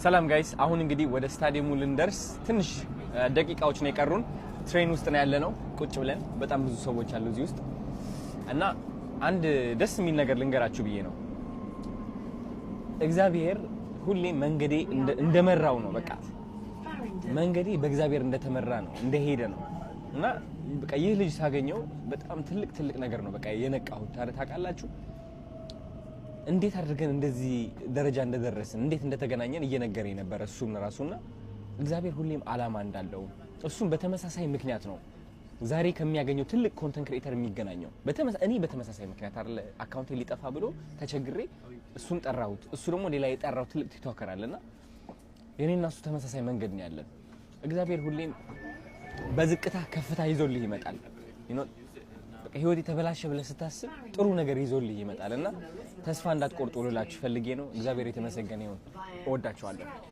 ሰላም ጋይስ አሁን እንግዲህ ወደ ስታዲየሙ ልንደርስ ትንሽ ደቂቃዎች ነው የቀሩን ትሬን ውስጥ ነው ያለነው ቁጭ ብለን በጣም ብዙ ሰዎች አሉ እዚህ ውስጥ እና አንድ ደስ የሚል ነገር ልንገራችሁ ብዬ ነው እግዚአብሔር ሁሌ መንገዴ እንደመራው ነው በቃ መንገዴ በእግዚአብሔር እንደተመራ ነው እንደሄደ ነው እና በቃ ይህ ልጅ ሳገኘው በጣም ትልቅ ነገር ነው በቃ የነቃሁት ታውቃላችሁ እንዴት አድርገን እንደዚህ ደረጃ እንደደረስን እንዴት እንደተገናኘን እየነገረኝ ነበር እሱም ራሱና እግዚአብሔር ሁሌም አላማ እንዳለው እሱም በተመሳሳይ ምክንያት ነው ዛሬ ከሚያገኘው ትልቅ ኮንተንት ክሬተር የሚገናኘው እኔ በተመሳሳይ ምክንያት አይደል አካውንቴ ሊጠፋ ብሎ ተቸግሬ እሱን ጠራሁት እሱ ደግሞ ሌላ የጠራው ትልቅ ቲክቶከር አለና የኔና እሱ ተመሳሳይ መንገድ ነው ያለን እግዚአብሔር ሁሌም በዝቅታ ከፍታ ይዞልህ ይመጣል በቃ ህይወት የተበላሸ ብለህ ስታስብ ጥሩ ነገር ይዞልህ ይመጣልና ተስፋ እንዳትቆርጡ ልላችሁ ፈልጌ ነው እግዚአብሔር የተመሰገነ ይሁን እወዳችኋለሁ